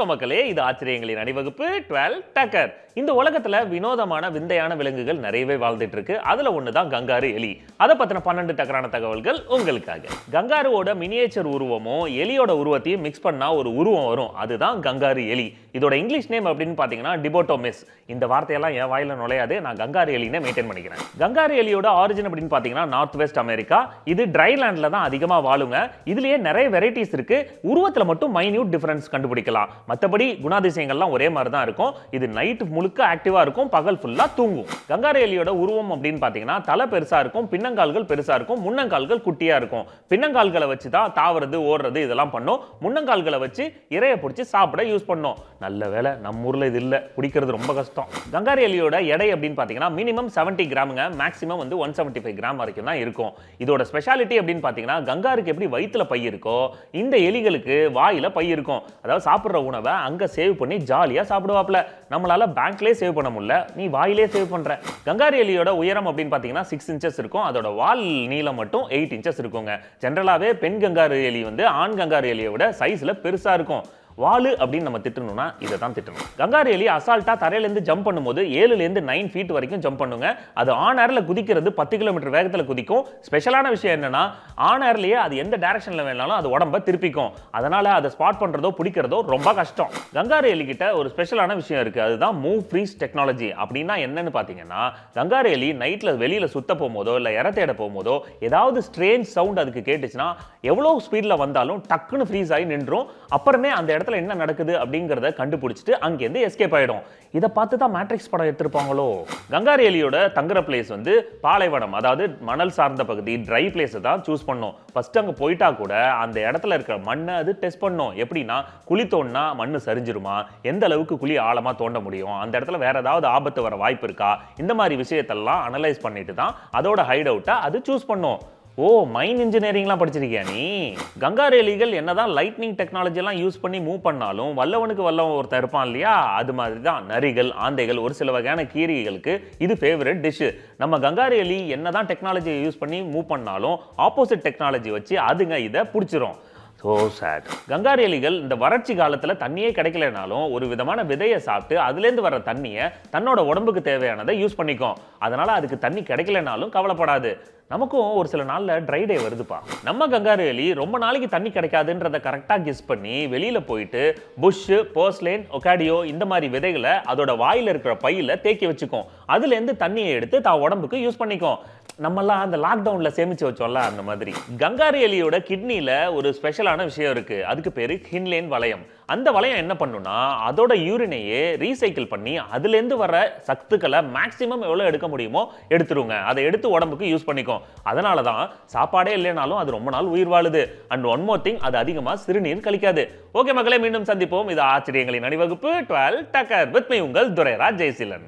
வணக்கம் மக்களே, இது ஆச்சரியங்களின் அணிவகுப்பு 12 டக்கர். இந்த உலகத்துல வினோதமான விந்தையான விலங்குகள் நிறையவே வாழ்ந்துட்டு இருக்கு. அதுல ஒண்ணுதான் கங்காரு எலி. அதை பத்தின 12 டக்கரான தகவல்கள் உங்களுக்காக. கங்காருவோட மினியேச்சர் உருவமும் எலியோட உருவத்தையும் மிக்ஸ் பண்ணா ஒரு உருவம் வரும். அதுதான் கங்காரு எலி. இதோட இங்கிலீஷ் நேம் அப்படின்னு பாத்தீங்கன்னா டிபோட்டோமிஸ். இந்த வார்த்தையெல்லாம் என் வாயில நுழையாது, நான் கங்காரு எலின்னு மெயின்டைன் பண்ணிக்கிறேன். கங்காரு எலியோட ஆரிஜின் அப்படின்னு பாத்தீங்கன்னா நார்த் வெஸ்ட் அமெரிக்கா. இது ட்ரைலாண்ட்ல தான் அதிகமா வாழுங்க. இதுலயே நிறைய வெரைட்டிஸ் இருக்கு. உருவத்துல மட்டும் மைன்யூட் டிஃபரன்ஸ் கண்டுபிடிக்கலாம். மற்றபடி குணாதிசயங்கள்லாம் ஒரே மாதிரி தான் இருக்கும். இது நைட் முழுக்க ஆக்டிவா இருக்கும், பகல் ஃபுல்லா தூங்கும். கங்காரு எலியோட உருவம் அப்படின்னு பாத்தீங்கன்னா தலை பெருசா இருக்கும், பின்னங்கால்கள் பெருசா இருக்கும், முன்னங்கால்கள் குட்டியா இருக்கும். பின்னங்கால்களை வச்சு தான் தாவறது ஓடுறது இதெல்லாம் பண்ணும். முன்னங்கால்களை வச்சு இரையை பிடிச்சி சாப்பிட யூஸ் பண்ணும். நல்ல வேலை நம்ம ஊர்ல இது இல்ல, பிடிக்கிறது ரொம்ப கஷ்டம். கங்காரு எலியோட எடை அப்படின்னு பாத்தீங்கன்னா மினிமம் 70 கிராமுங்க, மேக்ஸிமம் 175 கிராம் வரைக்கும் தான் இருக்கும். இதோட ஸ்பெஷாலிட்டி அப்படின்னு பாத்தீங்கன்னா கங்காருக்கு எப்படி வயிற்றுல பை இருக்கோ இந்த எலிகளுக்கு வாயில பை இருக்கும். அதாவது சாப்பிடுற உணவை அங்க சேவ் பண்ணி ஜாலியா சாப்பிடுவாப்ல. நம்மளால பேங்க்லயே சேவ் பண்ண முடியல, நீ வாயிலே சேவ் பண்ற. கங்காரு எலியோட உயரம் அப்படின்னு பாத்தீங்கன்னா 6 இன்ச்சஸ் இருக்கும். அதோட வால் நீளம் மட்டும் 8 இன்ச்சஸ் இருக்குங்க. ஜெனரலாவே பெண் கங்காரு எலி ஆண் கங்காரு எலியை விட சைஸ்ல பெருசா இருக்கும். வாலு அப்படின்னு நம்ம திட்டணும்னா இதை தான் திட்டணும். கங்காரு எலி அசால்ட்டா தரையிலேருந்து ஜம்ப் பண்ணும்போது 7லேருந்து 9 ஃபீட் வரைக்கும் ஜம்ப் பண்ணுங்க. அது ஆன் ஏர்ல குதிக்கிறது 10 கிலோமீட்டர் வேகத்தில் குதிக்கும். ஸ்பெஷலான விஷயம் என்னன்னா ஆன் ஏர்லயே அது எந்த டைரக்ஷன்ல வேணாலும் அது உடம்ப திருப்பிக்கும். அதனால அதை ஸ்பாட் பண்றதோ பிடிக்கிறதோ ரொம்ப கஷ்டம். கங்காரு எலி கிட்ட ஒரு ஸ்பெஷலான விஷயம் இருக்கு, அதுதான் மூவ் ஃப்ரீஸ் டெக்னாலஜி. அப்படின்னா என்னன்னு பாத்தீங்கன்னா கங்காரு எலி நைட்ல வெளியில சுத்த போகும்போதோ இல்ல இற தேட போகும்போதோ ஏதாவது ஸ்ட்ரேஞ்ச் சவுண்ட் அதுக்கு கேட்டுச்சுன்னா எவ்வளவு ஸ்பீட்ல வந்தாலும் டக்குன்னு ஃப்ரீஸ் ஆகி நின்றும். அப்புறமே அந்த இடத்துல என்ன நடக்குது அப்படிங்கறத கண்டுபிடிச்சிட்டு அங்கிருந்து எஸ்கேப் ஆயிடும். இதை பார்த்து தான் மேட்ரிக்ஸ் படம் எடுத்திருப்பாங்களோ. கங்காரு எலியோட தங்குற பிளேஸ் பாலைவனம், அதாவது மணல் சார்ந்த பகுதி, ட்ரை பிளேஸ் தான் சூஸ் பண்ணும். ஃபர்ஸ்ட் அங்க போயிட்டா கூட அந்த இடத்துல இருக்கிற மண்ணை அது டெஸ்ட் பண்ணும். எப்படின்னா குழி தோண்டினா மண்ணு சரிஞ்சிருமா, எந்த அளவுக்கு குழி ஆழமா தோண்ட முடியும், அந்த இடத்துல வேற ஏதாவது ஆபத்து வர வாய்ப்பு இருக்கா, இந்த மாதிரி விஷயத்தெல்லாம் அனலைஸ் பண்ணிட்டு தான் அதோட ஹைட் அவுட்டை அது சூஸ் பண்ணும். ஓ, மைன் இன்ஜினியரிங்லாம் படிச்சிருக்கியா நீ? கங்காரு எலிகள் என்னதான் லைட்னிங் டெக்னாலஜி எல்லாம் யூஸ் பண்ணி மூவ் பண்ணாலும் வல்லவனுக்கு வல்லவன் ஒருத்தர் இருப்பான் இல்லையா, அது மாதிரி தான் நரிகள், ஆந்தைகள், ஒரு சில வகையான கீரிகளுக்கு இது ஃபேவரட் டிஷ். நம்ம கங்காரு எலி என்னதான் டெக்னாலஜியை யூஸ் பண்ணி மூவ் பண்ணாலும் ஆப்போசிட் டெக்னாலஜி வச்சு அதுங்க இதை பிடிச்சிரும். So sad. கங்காரு எலிகள் இந்த வறட்சி காலத்துல தண்ணியே கிடைக்கலனாலும் ஒரு விதமான விதையை சாப்பிட்டு அதுலேருந்து வர தண்ணியை தன்னோட உடம்புக்கு தேவையானதை யூஸ் பண்ணிக்கும். அதனால அதுக்கு தண்ணி கிடைக்கலனாலும் கவலைப்படாது. நமக்கும் ஒரு சில நாள்ல ட்ரை டே வருதுப்பா. நம்ம கங்காரு எலி ரொம்ப நாளைக்கு தண்ணி கிடைக்காதுன்றத கரெக்டா கெஸ் பண்ணி வெளியில போயிட்டு புஷ், போர்ஸ்லேன், ஒகாடியோ இந்த மாதிரி விதைகளை அதோட வாயில இருக்கிற பையில தேக்கி வச்சுக்கும். அதுல இருந்து தண்ணியை எடுத்து தான் உடம்புக்கு யூஸ் பண்ணிக்கும். நம்மெல்லாம் அந்த லாக்டவுன்ல சேமிச்சு வச்சோம்ல அந்த மாதிரி. கங்காரு எலியோட கிட்னில ஒரு ஸ்பெஷலான விஷயம் இருக்கு, அதுக்கு பேரு ஹின்லேன் வளையம். அந்த வளையம் என்ன பண்ணுனா அதோட யூரினையே ரீசைக்கிள் பண்ணி அதுல இருந்து வர சத்துக்களை மேக்ஸிமம் எவ்வளவு எடுக்க முடியுமோ எடுத்துருங்க. அதை எடுத்து உடம்புக்கு யூஸ் பண்ணிக்கும். அதனால தான் சாப்பாடே இல்லைனாலும் அது ரொம்ப நாள் உயிர் வாழுது. அண்ட் ஒன் மோர் திங், அது அதிகமா சிறுநீர் கழிக்காது. ஓகே மக்களே, மீண்டும் சந்திப்போம். இது ஆச்சரியங்களின் அணிவகுப்பு 12 டக்கர் வித் மீ உங்கள் துரைராஜ் ஜெயசீலன்.